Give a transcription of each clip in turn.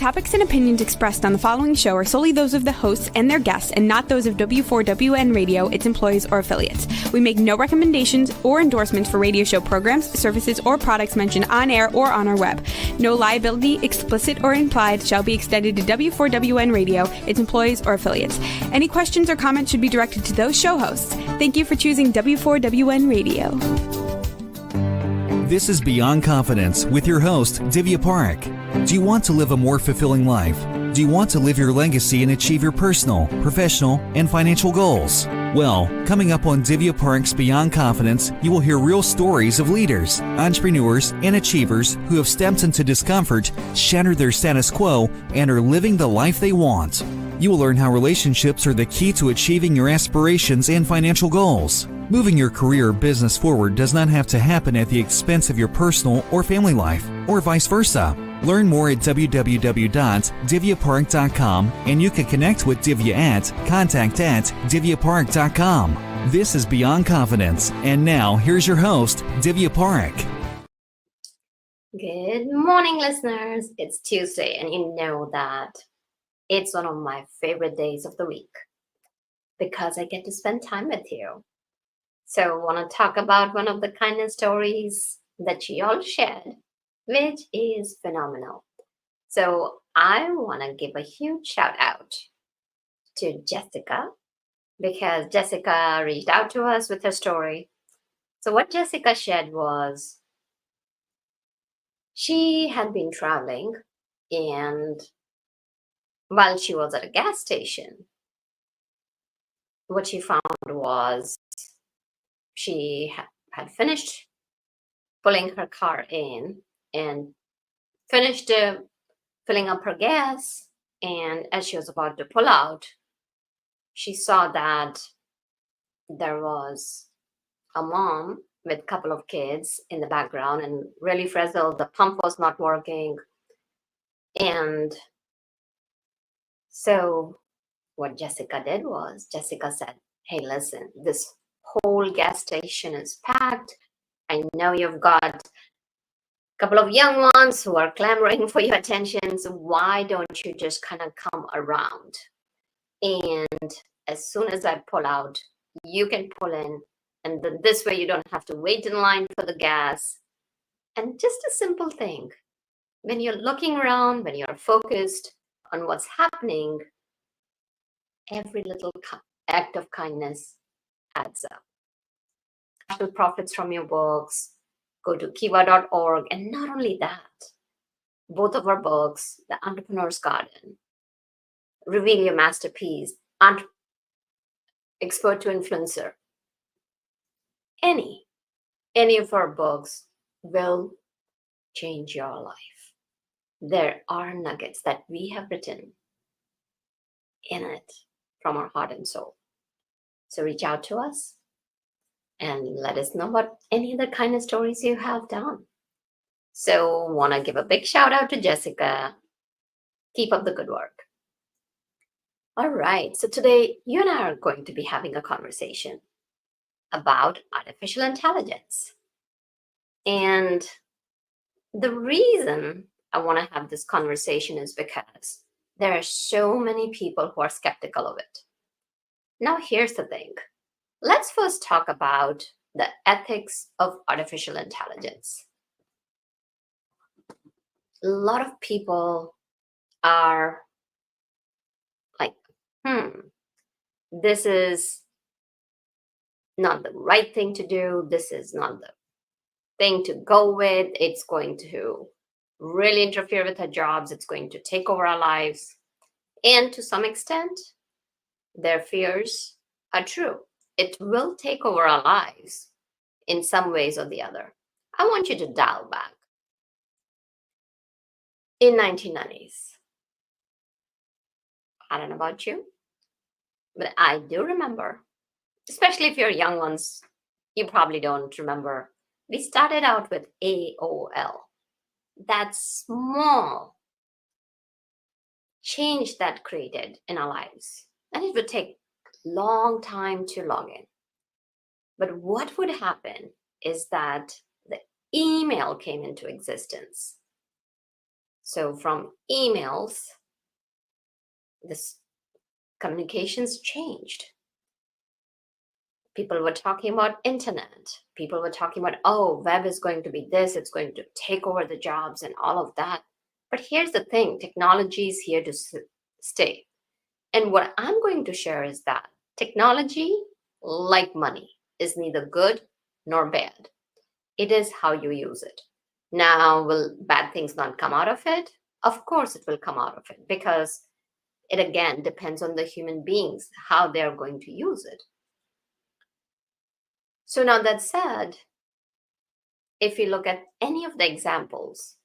topics and opinions expressed on the following show are solely those of the hosts and their guests and not those of W4WN Radio, its employees, or affiliates. We make no recommendations or endorsements for radio show programs, services, or products mentioned on air or on our web. No liability, explicit or implied, shall be extended to W4WN Radio, its employees, or affiliates. Any questions or comments should be directed to those show hosts. Thank you for choosing W4WN Radio. This is Beyond Confidence with your host, Divya Parekh. Do you want to live a more fulfilling life? Do you want to live your legacy and achieve your personal, professional, and financial goals? Well, coming up on Divya Parekh's Beyond Confidence, you will hear real stories of leaders, entrepreneurs, and achievers who have stepped into discomfort, shattered their status quo, and are living the life they want. You will learn how relationships are the key to achieving your aspirations and financial goals. Moving your career or business forward does not have to happen at the expense of your personal or family life, or vice versa. Learn more at www.divyaparekh.com, and you can connect with Divya at contact@divyaparekh.com. This is Beyond Confidence, and now here's your host, Divya Parekh. Good morning, listeners. It's Tuesday, and you know that it's one of my favorite days of the week because I get to spend time with you. So I want to talk about one of the kindness stories that you all shared, which is phenomenal. So I want to give a huge shout out to Jessica because Jessica reached out to us with her story. So what Jessica shared was she had been traveling, and while she was at a gas station, what she found was she had finished pulling her car in and finished filling up her gas. And as she was about to pull out, she saw that there was a mom with a couple of kids in the background and really frazzled. The pump was not working. And so what Jessica did was Jessica said, "Hey, listen, this whole gas station is packed. I know you've got a couple of young ones who are clamoring for your attention. So why don't you just kind of come around? And as soon as I pull out, you can pull in. And then this way you don't have to wait in line for the gas." And just a simple thing. When you're looking around, when you're focused on what's happening, every little act of kindness adds up. Actual profits from your books, go to kiva.org. And not only that, both of our books, The Entrepreneur's Garden, Reveal Your Masterpiece, and Expert to Influencer, any of our books will change your life. There are nuggets that we have written in it from our heart and soul. So reach out to us and let us know what any other kindness stories you have done. So want to give a big shout out to Jessica. Keep up the good work. All right. So today you and I are going to be having a conversation about artificial intelligence. And the reason I want to have this conversation is because there are so many people who are skeptical of it. Now, here's the thing. Let's first talk about the ethics of artificial intelligence. A lot of people are like, this is not the right thing to do. This is not the thing to go with. It's going to really interfere with our jobs. It's going to take over our lives. And to some extent, their fears are true. It will take over our lives in some ways or the other. I want you to dial back. In 1990s, I don't know about you, but I do remember, especially if you're young ones, you probably don't remember. We started out with AOL. That small change that created in our lives. And it would take a long time to log in. But what would happen is that the email came into existence. So from emails, this communications changed. People were talking about internet. People were talking about, oh, web is going to be this, it's going to take over the jobs and all of that. But here's the thing, technology is here to stay. And what I'm going to share is that technology, like money, is neither good nor bad. It is how you use it. Now, will bad things not come out of it? Of course it will come out of it, because it again depends on the human beings, how they're going to use it. So now that said, if you look at any of the examples,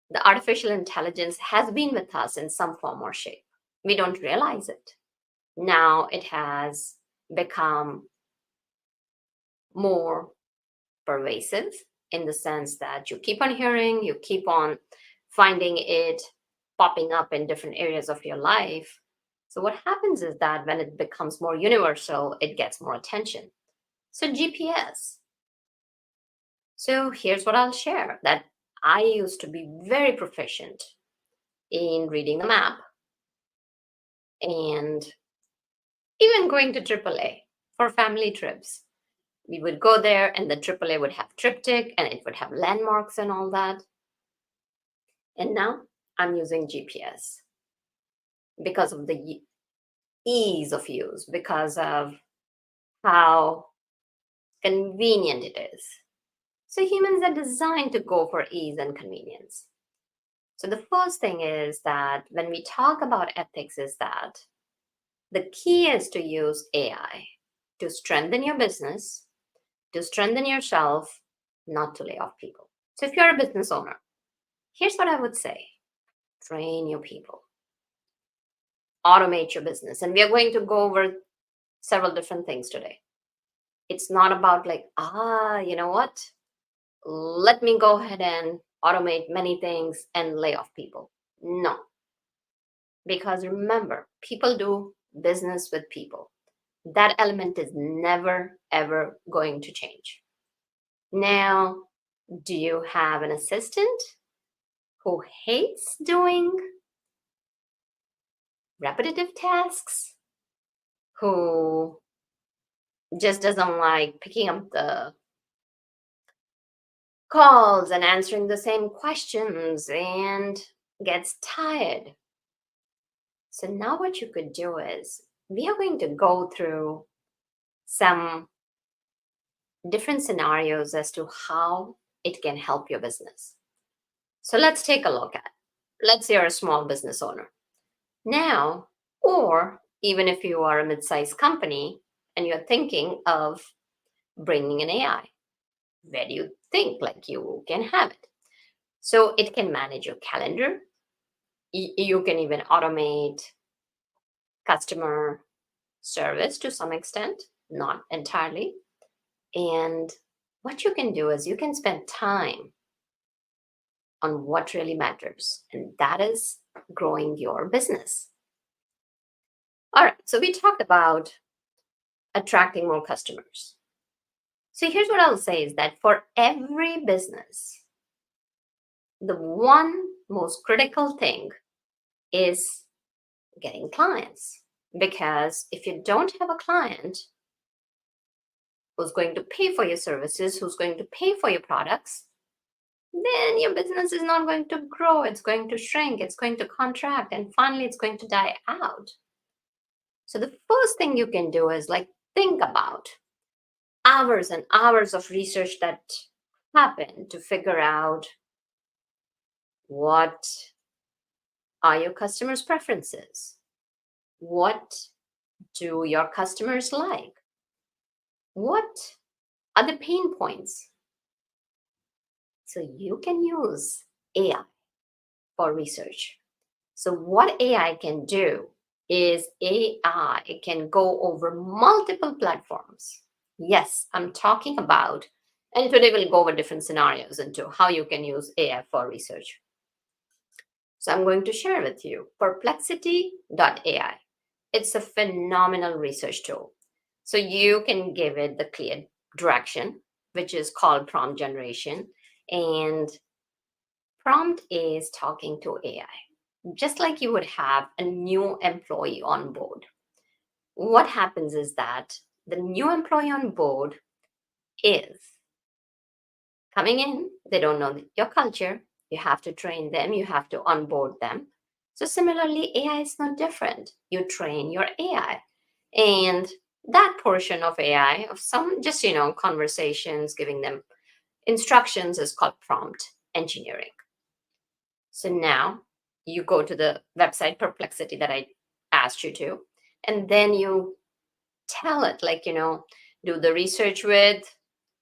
the artificial intelligence has been with us in some form or shape. We don't realize it. Now it has become more pervasive in the sense that you keep on hearing, you keep on finding it popping up in different areas of your life. So what happens is that when it becomes more universal, it gets more attention. So GPS. So here's what I'll share, that I used to be very proficient in reading the map and even going to AAA for family trips. We would go there and the AAA would have triptych and it would have landmarks and all that. And now I'm using GPS because of the ease of use, because of how convenient it is. So humans are designed to go for ease and convenience. So the first thing is that when we talk about ethics is that the key is to use AI to strengthen your business, to strengthen yourself, not to lay off people. So if you're a business owner, here's what I would say. Train your people. Automate your business. And we are going to go over several different things today. It's not about like, you know what? Let me go ahead and automate many things and lay off people. No. Because remember, people do business with people. That element is never, ever going to change. Now, do you have an assistant who hates doing repetitive tasks, who just doesn't like picking up the calls and answering the same questions and gets tired? So now what you could do is, we are going to go through some different scenarios as to how it can help your business. So let's take a look at, let's say you're a small business owner now, or even if you are a mid-sized company and you're thinking of bringing an AI, where do you think like you can have it? So it can manage your calendar. You can even automate customer service to some extent, not entirely. And what you can do is you can spend time on what really matters, and that is growing your business. All right, so we talked about attracting more customers. So here's what I'll say is that for every business, the one most critical thing is getting clients. Because if you don't have a client who's going to pay for your services, who's going to pay for your products, then your business is not going to grow. It's going to shrink. It's going to contract. And finally, it's going to die out. So the first thing you can do is like think about hours and hours of research that happen to figure out what are your customers' preferences? What do your customers like? What are the pain points? So you can use AI for research. So what AI can do is AI can go over multiple platforms. Yes, I'm talking about, and today we'll go over different scenarios into how you can use AI for research. So I'm going to share with you perplexity.ai. It's a phenomenal research tool. So you can give it the clear direction, which is called prompt generation, and Prompt is talking to AI, just like you would have a new employee on board. What happens is that the new employee on board is coming in, they don't know your culture, you have to train them, you have to onboard them. So similarly, AI is no different. You train your AI, and that portion of AI, of some just, conversations, giving them instructions, is called prompt engineering. So now you go to the website Perplexity that I asked you to, and then you tell it, do the research with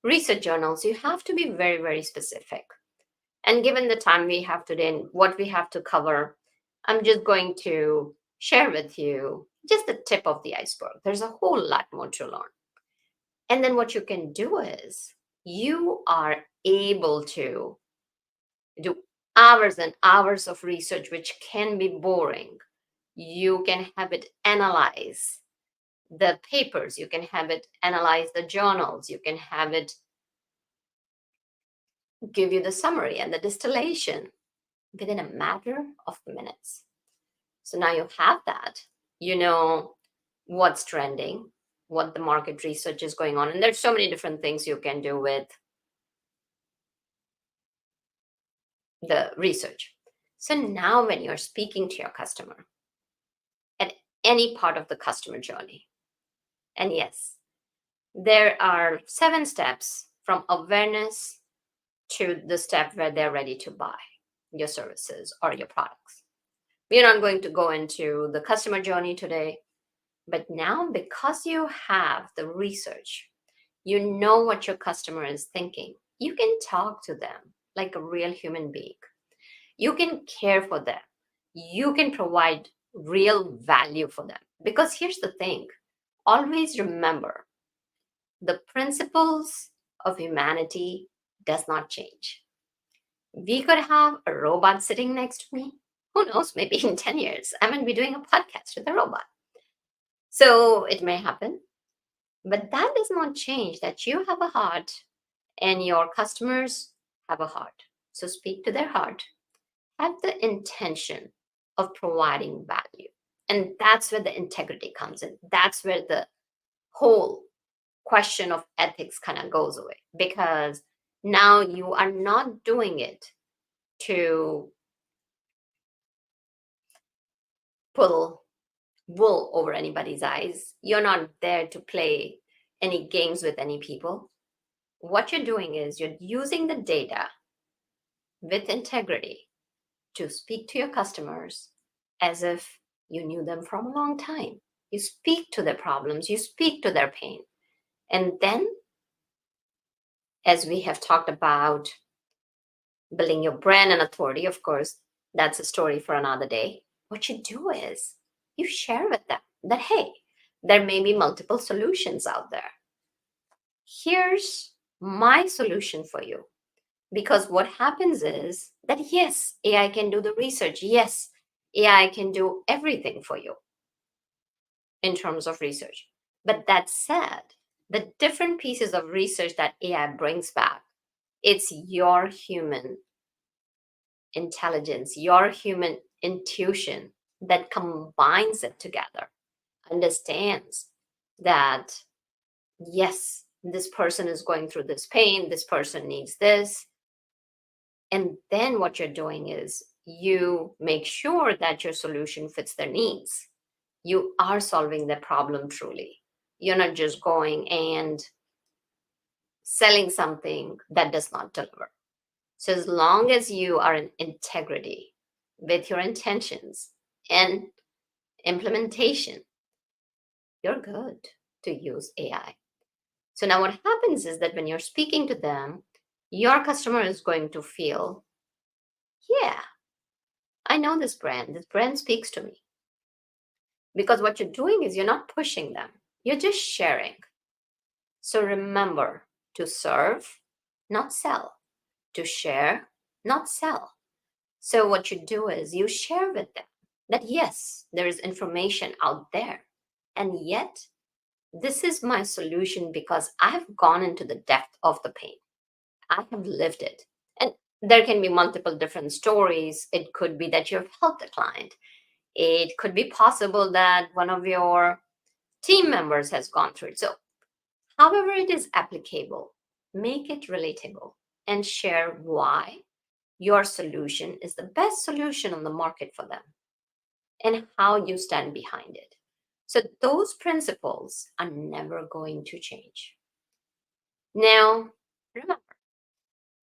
research journals. You have to be very, very specific. And given the time we have today and what we have to cover, I'm just going to share with you just the tip of the iceberg. There's a whole lot more to learn. And then what you can do is you are able to do hours and hours of research, which can be boring. You can have it analyze the papers, you can have it analyze the journals, you can have it give you the summary and the distillation within a matter of minutes. So now you have that, you know what's trending, what the market research is going on. And there's so many different things you can do with the research. So now when you're speaking to your customer at any part of the customer journey, and yes, there are 7 steps from awareness to the step where they're ready to buy your services or your products. We're not going to go into the customer journey today, but now because you have the research, you know what your customer is thinking. You can talk to them like a real human being. You can care for them. You can provide real value for them. Because here's the thing, always remember, the principles of humanity does not change. We could have a robot sitting next to me. Who knows, maybe in 10 years, I might be doing a podcast with a robot. So it may happen, but that does not change that you have a heart and your customers have a heart. So speak to their heart, have the intention of providing value. And that's where the integrity comes in. That's where the whole question of ethics kind of goes away, because now you are not doing it to pull wool over anybody's eyes. You're not there to play any games with any people. What you're doing is you're using the data with integrity to speak to your customers as if you knew them from a long time. You speak to their problems, you speak to their pain. And then, as we have talked about building your brand and authority, of course, that's a story for another day. What you do is you share with them that, hey, there may be multiple solutions out there. Here's my solution for you. Because what happens is that, yes, AI can do the research. Yes, AI can do everything for you in terms of research. But that said, the different pieces of research that AI brings back, it's your human intelligence, your human intuition that combines it together, understands that, yes, this person is going through this pain, this person needs this. And then what you're doing is you make sure that your solution fits their needs. You are solving the problem truly. You're not just going and selling something that does not deliver. So as long as you are in integrity with your intentions and implementation, you're good to use AI. So now what happens is that when you're speaking to them, your customer is going to feel, yeah, I know this brand. This brand speaks to me. Because what you're doing is you're not pushing them. You're just sharing. So remember to serve, not sell. To share, not sell. So what you do is you share with them that, yes, there is information out there. And yet, this is my solution because I have gone into the depth of the pain. I have lived it. And there can be multiple different stories. It could be that you've helped a client. It could be possible that one of your team members has gone through it. So, however it is applicable, make it relatable and share why your solution is the best solution on the market for them and how you stand behind it. So, those principles are never going to change. Now, remember,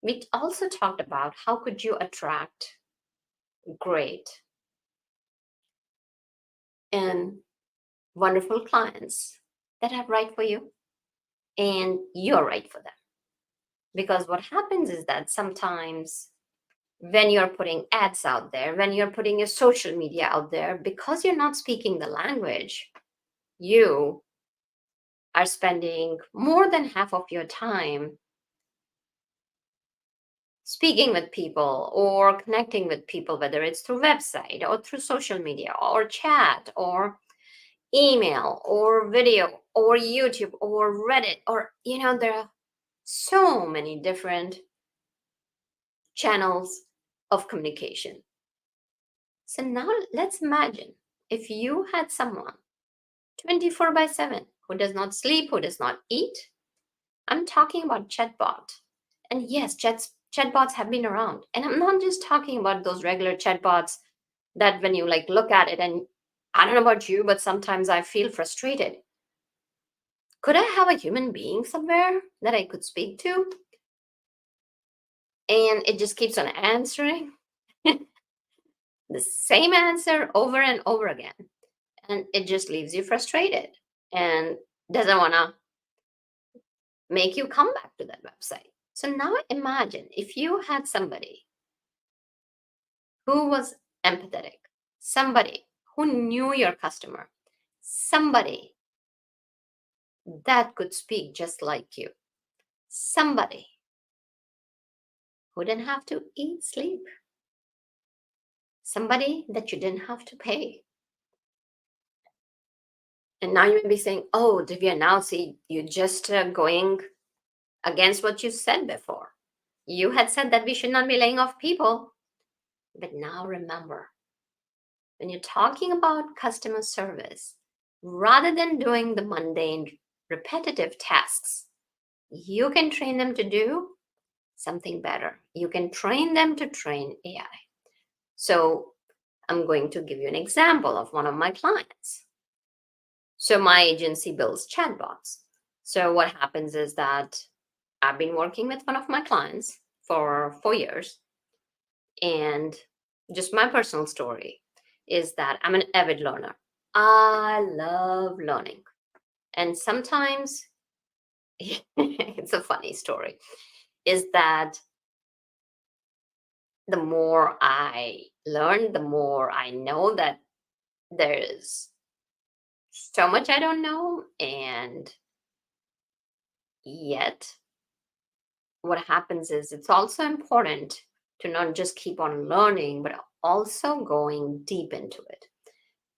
we also talked about how could you attract great and wonderful clients that are right for you and you're right for them. Because what happens is that sometimes when you're putting ads out there, when you're putting your social media out there, because you're not speaking the language, you are spending more than half of your time speaking with people or connecting with people, whether it's through website or through social media or chat or email or video or YouTube or Reddit, or there are so many different channels of communication. So now let's imagine if you had someone 24/7 who does not sleep, who does not eat. I'm talking about chatbot. And yes, chatbots have been around. And I'm not just talking about those regular chatbots that when you look at it, and I don't know about you, but sometimes I feel frustrated. Could I have a human being somewhere that I could speak to? And it just keeps on answering the same answer over and over again. And it just leaves you frustrated and doesn't want to make you come back to that website. So now imagine if you had somebody who was empathetic, somebody who knew your customer, somebody that could speak just like you, somebody who didn't have to eat, sleep, somebody that you didn't have to pay. And now you may be saying, oh, Divya, now see, you're just going against what you said before. You had said that we should not be laying off people. But now remember, when you're talking about customer service, rather than doing the mundane, repetitive tasks, you can train them to do something better. You can train them to train AI. So I'm going to give you an example of one of my clients. So my agency builds chatbots. So what happens is that I've been working with one of my clients for 4 years. And just my personal story is that I'm an avid learner. I love learning. And sometimes it's a funny story, is that the more I learn, the more I know that there is so much I don't know. And yet, what happens is it's also important to not just keep on learning, but also going deep into it.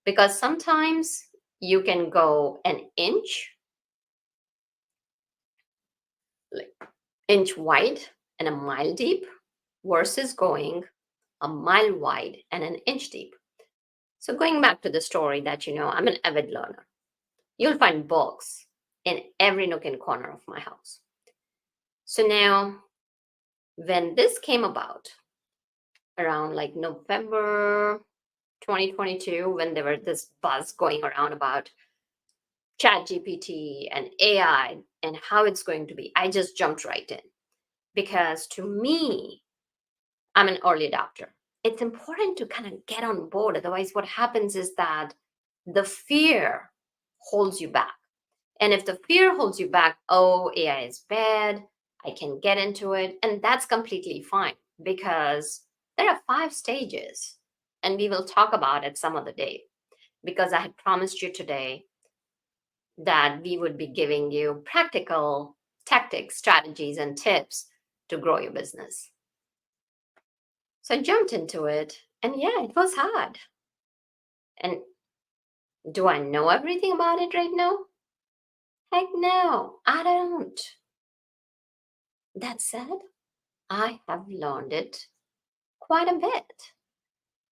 Because sometimes you can go an inch wide and a mile deep versus going a mile wide and an inch deep. So going back to the story that, I'm an avid learner. You'll find books in every nook and corner of my house. So now, when this came about around November 2022, when there were this buzz going around about ChatGPT and AI and how it's going to be, I just jumped right in. Because to me, I'm an early adopter. It's important to kind of get on board. Otherwise, what happens is that the fear holds you back. And if the fear holds you back, oh, AI is bad, I can get into it. And that's completely fine because there are 5 stages. And we will talk about it some other day. Because I had promised you today that we would be giving you practical tactics, strategies, and tips to grow your business. So I jumped into it, and yeah, it was hard. And do I know everything about it right now? Heck no, I don't. That said, I have learned it quite a bit.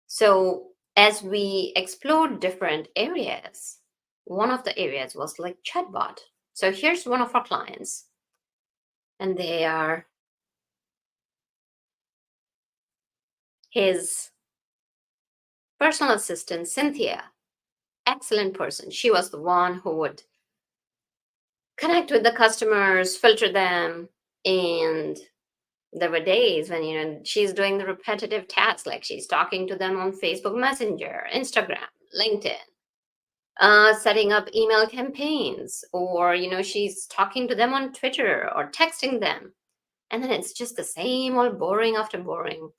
So as we explored different areas, one of the areas was like chatbot. So here's one of our clients, and they are his personal assistant, Cynthia. Excellent person. She was the one who would connect with the customers, filter them, and there were days when she's doing the repetitive tasks, like she's talking to them on Facebook Messenger, Instagram, LinkedIn, setting up email campaigns, or she's talking to them on Twitter or texting them, and then it's just the same old boring after boring.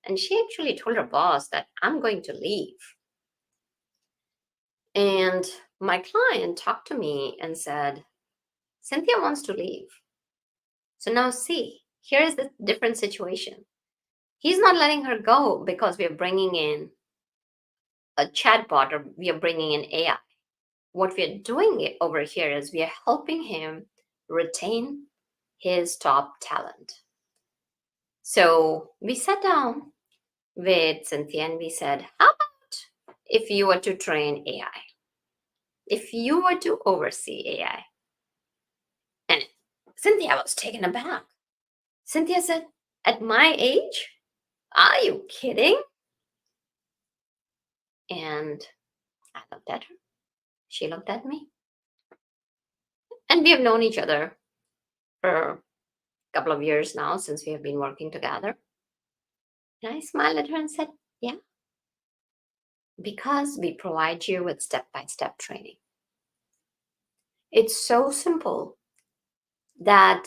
And she actually told her boss that I'm going to leave. And my client talked to me and said, Cynthia wants to leave. So now see, here is the different situation. He's not letting her go because we are bringing in a chatbot or we are bringing in AI. What we are doing over here is we are helping him retain his top talent. So we sat down with Cynthia and we said, how about if you were to train AI? If you were to oversee AI? And Cynthia was taken aback. Cynthia said, at my age? Are you kidding? And I looked at her. She looked at me. And we have known each other for a couple of years now since we have been working together. And I smiled at her and said, yeah, because we provide you with step-by-step training. It's so simple that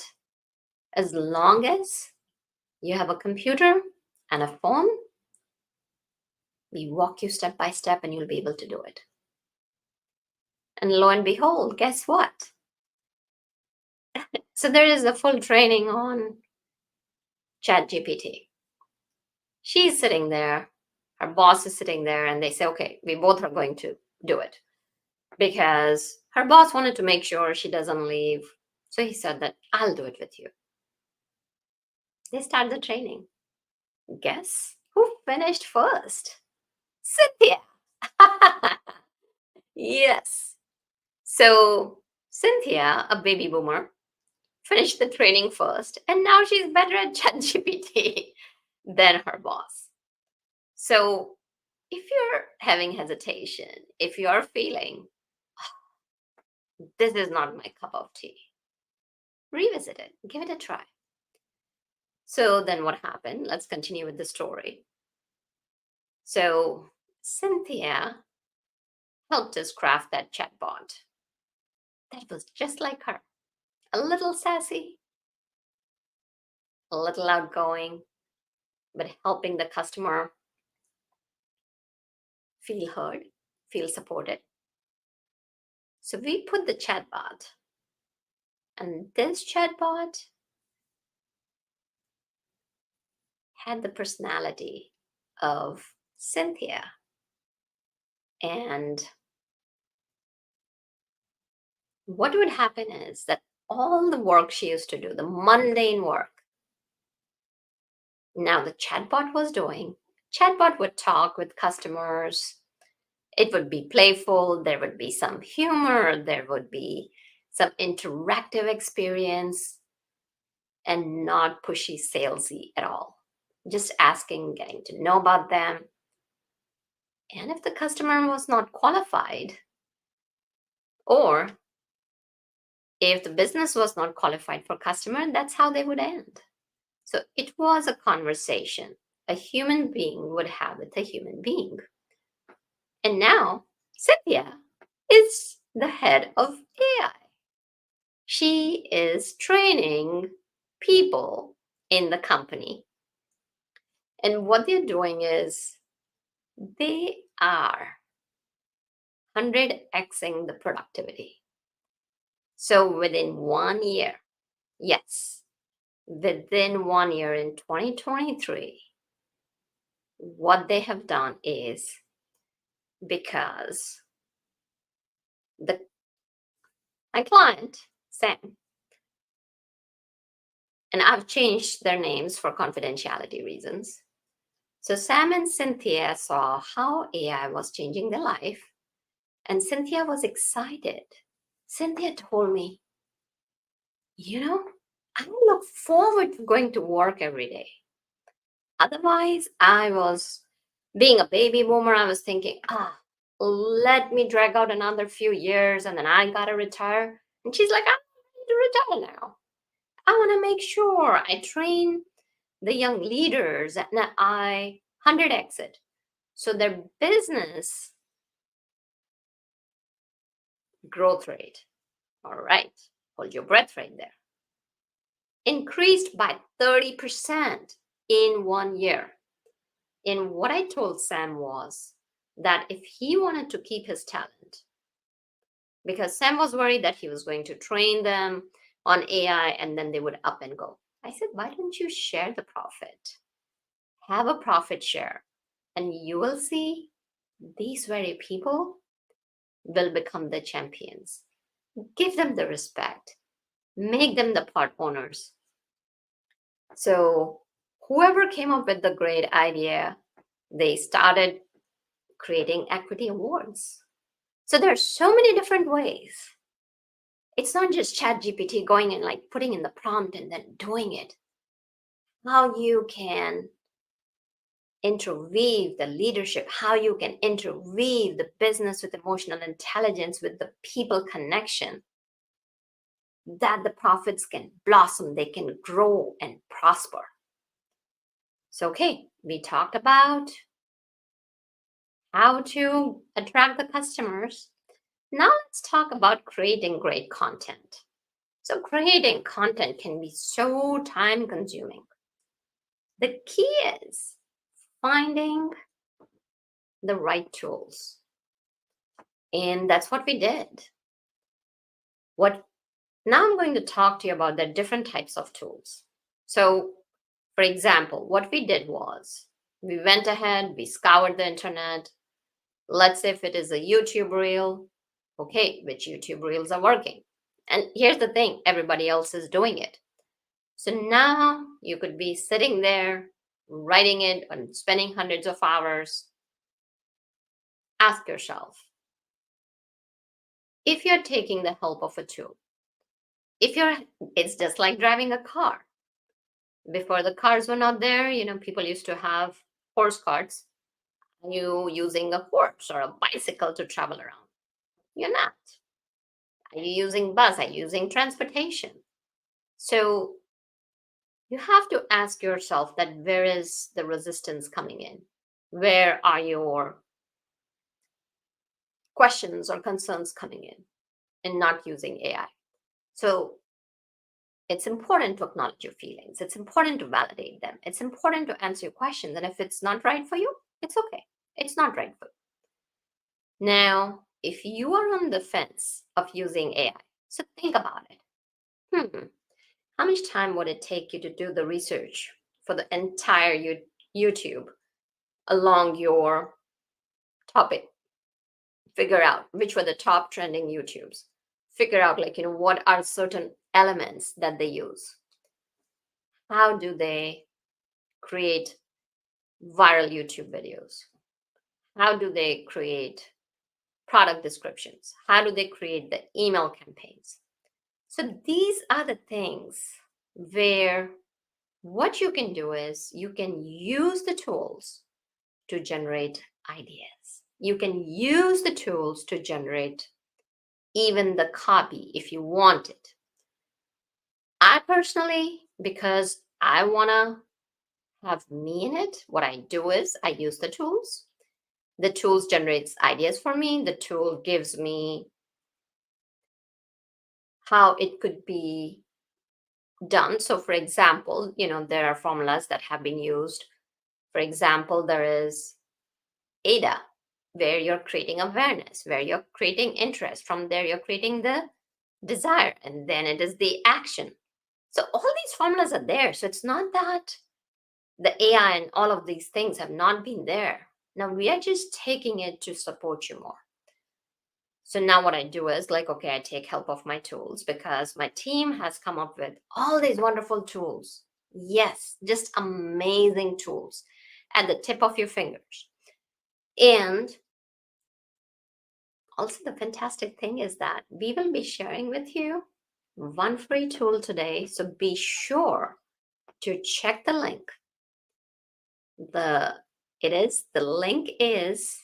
as long as you have a computer and a phone, we walk you step by step and you'll be able to do it. And lo and behold, guess what? So there is a full training on ChatGPT. She's sitting there, her boss is sitting there, and they say, okay, we both are going to do it. Because her boss wanted to make sure she doesn't leave. So he said that I'll do it with you. They start the training. Guess who finished first? Cynthia. Yes. So Cynthia, a baby boomer, finished the training first, and now she's better at ChatGPT than her boss. So if you're having hesitation, if you're feeling, this is not my cup of tea, revisit it, give it a try. So then what happened? Let's continue with the story. So Cynthia helped us craft that chatbot that was just like her, a little sassy, a little outgoing, but helping the customer feel heard, feel supported. So we put the chatbot, and this chatbot had the personality of Cynthia. And what would happen is that all the work she used to do, the mundane work, now the chatbot was doing. Chatbot would talk with customers. It would be playful. There would be some humor. There would be some interactive experience, and not pushy, salesy at all. Just asking, getting to know about them. And if the customer was not qualified, or if the business was not qualified for customer, that's how they would end. So it was a conversation a human being would have with a human being. And now Cynthia is the head of AI. She is training people in the company. And what they're doing is they are 100xing the productivity. So within 1 year, yes, within 1 year in 2023, what they have done is, because my client, Sam, And I've changed their names for confidentiality reasons. So Sam and Cynthia saw how AI was changing their life, and Cynthia was excited. Cynthia told me, I look forward to going to work every day. Otherwise, I was being a baby boomer, I was thinking, let me drag out another few years and then I gotta retire. And she's like, I'm ready to retire now. I want to make sure I train the young leaders and I 100x it. So their business growth rate, all right, hold your breath right there, increased by 30% in 1 year. And what I told Sam was that if he wanted to keep his talent, because Sam was worried that he was going to train them on AI and then they would up and go. I said, why don't you share the profit? Have a profit share, and you will see these very people will become the champions. Give them the respect, make them the part owners. So whoever came up with the great idea, they started creating equity awards. So there's so many different ways. It's not just ChatGPT going and like putting in the prompt and then doing it. How you can interweave the leadership, how you can interweave the business with emotional intelligence, with the people connection, that the profits can blossom, they can grow and prosper. So, okay, we talked about how to attract the customers. Now let's talk about creating great content. So creating content can be so time consuming. The key is finding the right tools. And that's what we did. Now I'm going to talk to you about the different types of tools. So, for example, what we did was we went ahead, we scoured the internet. Let's say if it is a YouTube reel, okay, which YouTube reels are working? And here's the thing, everybody else is doing it. So now you could be sitting there, writing it and spending hundreds of hours. Ask yourself, if you're taking the help of a tool, it's just like driving a car. Before the cars were not there, people used to have horse carts. You using a horse or a bicycle to travel around. You're not. Are you using bus? Are you using transportation? So you have to ask yourself that where is the resistance coming in? Where are your questions or concerns coming in not using AI? So it's important to acknowledge your feelings. It's important to validate them. It's important to answer your questions. And if it's not right for you, it's okay. It's not right for you. Now, if you are on the fence of using AI, so think about it. How much time would it take you to do the research for the entire YouTube along your topic? Figure out which were the top trending YouTubes. Figure out what are certain elements that they use. How do they create viral YouTube videos? How do they create product descriptions? How do they create the email campaigns? So these are the things where what you can do is you can use the tools to generate ideas. You can use the tools to generate even the copy if you want it. I personally, because I want to have me in it, what I do is I use the tools. The tools generates ideas for me. The tool gives me how it could be done. So for example, there are formulas that have been used. For example, there is ADA, where you're creating awareness, where you're creating interest. From there, you're creating the desire, and then it is the action. So all these formulas are there. So it's not that the AI and all of these things have not been there. Now we are just taking it to support you more. So now what I do is like, okay, I take help of my tools because my team has come up with all these wonderful tools. Yes, just amazing tools at the tip of your fingers. And also the fantastic thing is that we will be sharing with you one free tool today. So be sure to check the link. The link is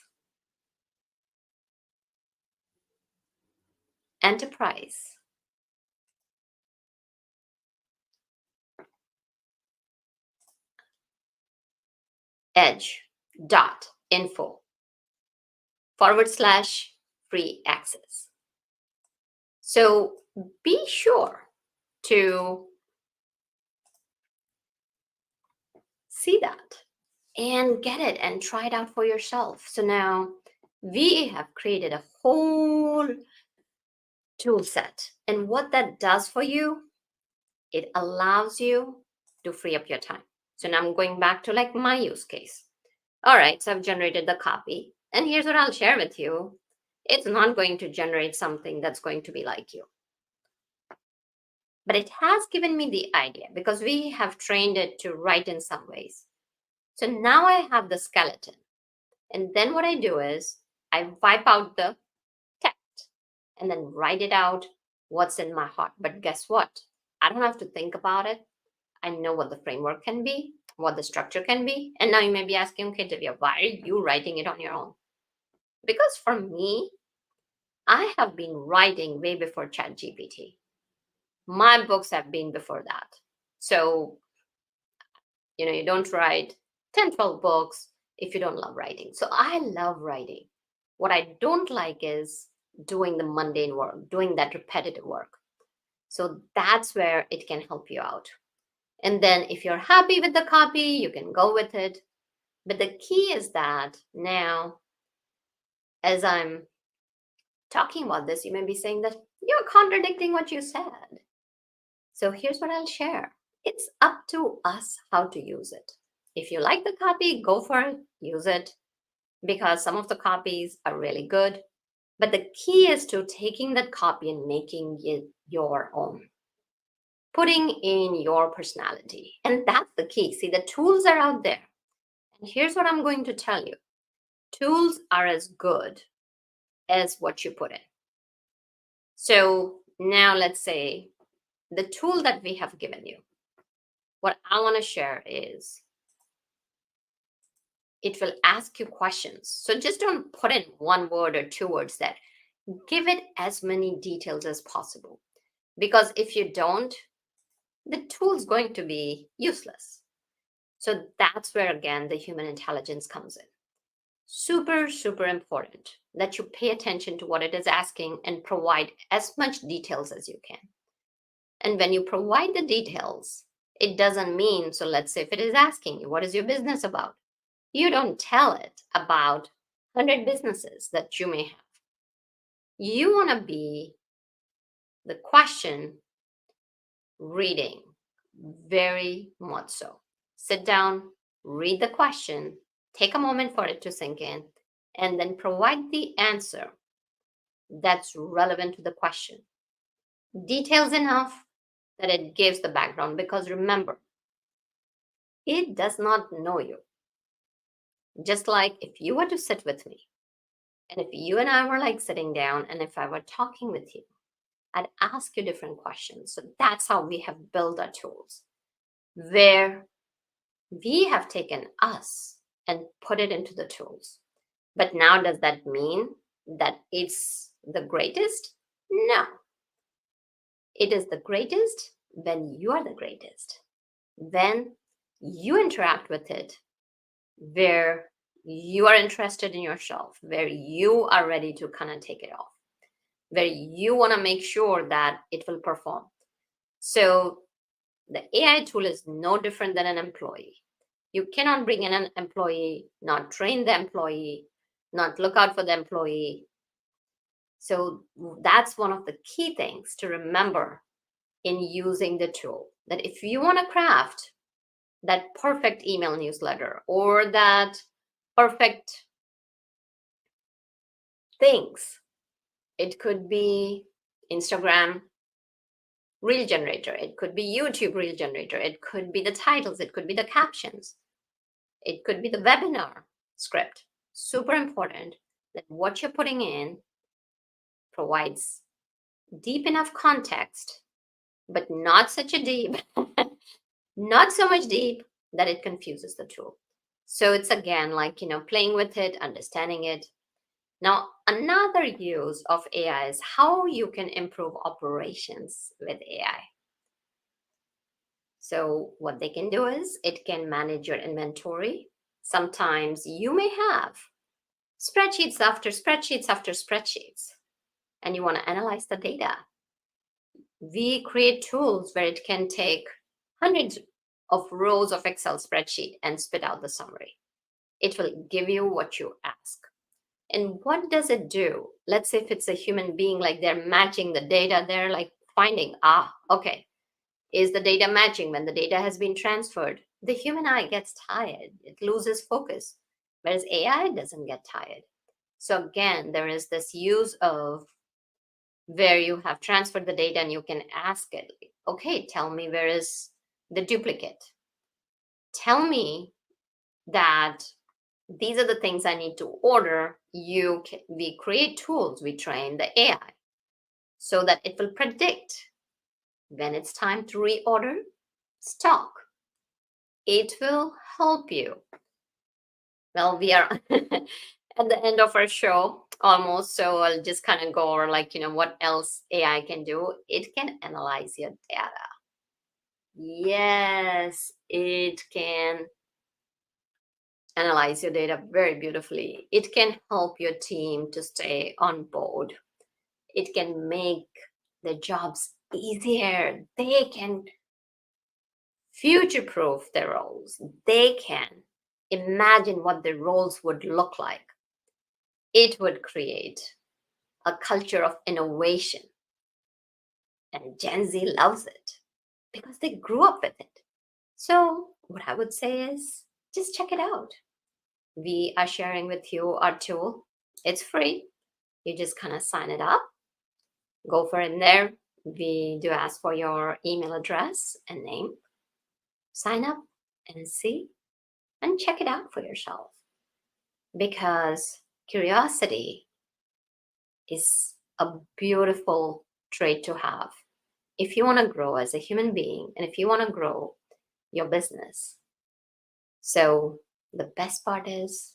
enterprise edge.info/free access. So be sure to see that and get it and try it out for yourself. So now we have created a whole tool set. And what that does for you, it allows you to free up your time. So now I'm going back to like my use case. All right, so I've generated the copy. And here's what I'll share with you. It's not going to generate something that's going to be like you. But it has given me the idea because we have trained it to write in some ways. So now I have the skeleton. And then what I do is I wipe out the text and then write it out what's in my heart. But guess what? I don't have to think about it. I know what the framework can be, what the structure can be. And now you may be asking, okay, Divya, why are you writing it on your own? Because for me, I have been writing way before ChatGPT. My books have been before that. So, you don't write 10, 12 books if you don't love writing. So I love writing. What I don't like is doing the mundane work, doing that repetitive work. So that's where it can help you out. And then if you're happy with the copy, you can go with it. But the key is that now, as I'm talking about this, you may be saying that you're contradicting what you said. So here's what I'll share. It's up to us how to use it. If you like the copy, go for it, use it, because some of the copies are really good. But the key is to taking that copy and making it your own, putting in your personality. And that's the key. See, the tools are out there. And here's what I'm going to tell you. Tools are as good as what you put in. So now let's say the tool that we have given you, what I want to share is it will ask you questions. So just don't put in one word or two words there. Give it as many details as possible. Because if you don't, the tool's going to be useless. So that's where, again, the human intelligence comes in. Super, super important that you pay attention to what it is asking and provide as much details as you can. And when you provide the details, it doesn't mean, so let's say if it is asking you, what is your business about? You don't tell it about 100 businesses that you may have. You want to be the question reading very much so. Sit down, read the question, take a moment for it to sink in, and then provide the answer that's relevant to the question. Details enough that it gives the background, because remember, it does not know you. Just like if you were to sit with me, and if you and I were like sitting down, and if I were talking with you, I'd ask you different questions. So that's how we have built our tools, where we have taken us and put it into the tools. But now, does that mean that it's the greatest? No. It is the greatest when you are the greatest. When you interact with it, where you are interested in yourself, where you are ready to kind of take it off, where you want to make sure that it will perform. So the AI tool is no different than an employee. You cannot bring in an employee, not train the employee, not look out for the employee. So that's one of the key things to remember in using the tool, that if you want to craft that perfect email newsletter or that perfect things It could be Instagram reel generator. It could be YouTube reel generator. It could be the titles. It could be the captions. It could be the webinar script. Super important that what you're putting in provides deep enough context, but not such a deep, not so much deep that it confuses the tool. So it's again like, playing with it, understanding it. Now, another use of AI is how you can improve operations with AI. So what they can do is it can manage your inventory. Sometimes you may have spreadsheets after spreadsheets after spreadsheets, and you want to analyze the data. We create tools where it can take hundreds of rows of Excel spreadsheet and spit out the summary. It will give you what you ask. And what does it do? Let's say if it's a human being, like they're matching the data, they're like finding, okay, is the data matching when the data has been transferred? The human eye gets tired. It loses focus, whereas AI doesn't get tired. So again, there is this use of where you have transferred the data and you can ask it, okay, tell me where is the duplicate? Tell me that these are the things I need to order. We create tools, we train the AI so that it will predict when it's time to reorder stock. It will help you. Well, we are at the end of our show almost, so I'll just kind of go over what else AI can do. It can analyze your data. Yes, it can analyze your data very beautifully. It can help your team to stay on board. It can make their jobs easier. They can future-proof their roles. They can imagine what their roles would look like. It would create a culture of innovation. And Gen Z loves it because they grew up with it. So what I would say is just check it out. We are sharing with you our tool. It's free. You just kind of sign it up. Go for it in there. We do ask for your email address and name. Sign up and see and check it out for yourself. Because curiosity is a beautiful trait to have if you want to grow as a human being and if you want to grow your business. So the best part is,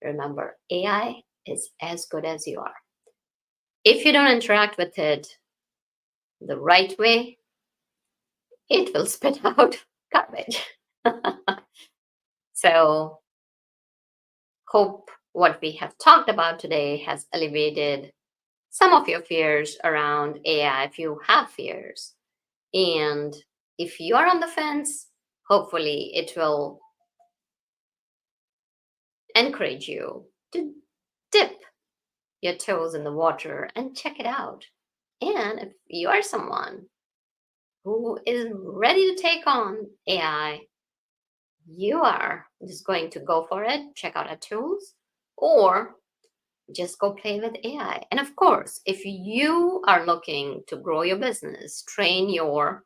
remember, AI is as good as you are. If you don't interact with it the right way, it will spit out garbage. So, hope what we have talked about today has alleviated some of your fears around AI if you have fears. And if you are on the fence, hopefully it will encourage you to dip your toes in the water and check it out. And if you are someone who is ready to take on AI, you are just going to go for it, check out our tools, or just go play with AI. And of course, if you are looking to grow your business, train your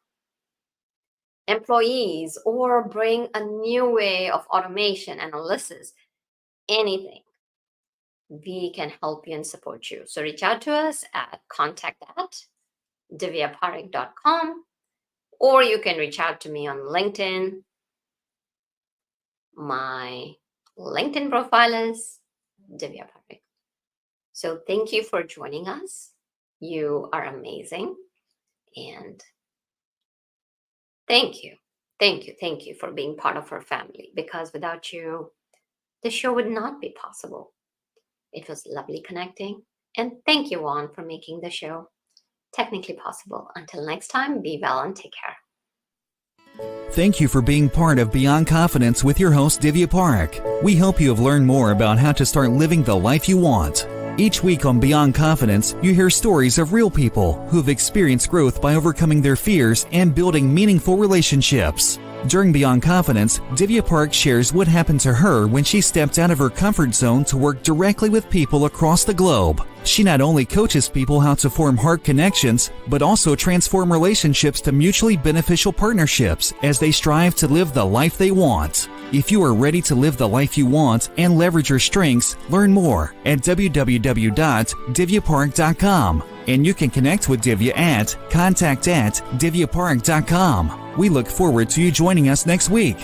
employees, or bring a new way of automation, analysis, anything, we can help you and support you. So reach out to us at contact@divyaparekh.com, or you can reach out to me on LinkedIn. My LinkedIn profile is Divya Parekh. So thank you for joining us. You are amazing. And thank you for being part of our family, because without you, the show would not be possible. It was lovely connecting. And thank you, Juan, for making the show technically possible. Until next time, be well and take care. Thank you for being part of Beyond Confidence with your host, Divya Parekh. We hope you have learned more about how to start living the life you want. Each week on Beyond Confidence, you hear stories of real people who have experienced growth by overcoming their fears and building meaningful relationships. During Beyond Confidence, Divya Parekh shares what happened to her when she stepped out of her comfort zone to work directly with people across the globe. She not only coaches people how to form heart connections, but also transform relationships to mutually beneficial partnerships as they strive to live the life they want. If you are ready to live the life you want and leverage your strengths, learn more at www.divyaparekh.com. And you can connect with Divya at contact@divyaparekh.com. We look forward to you joining us next week.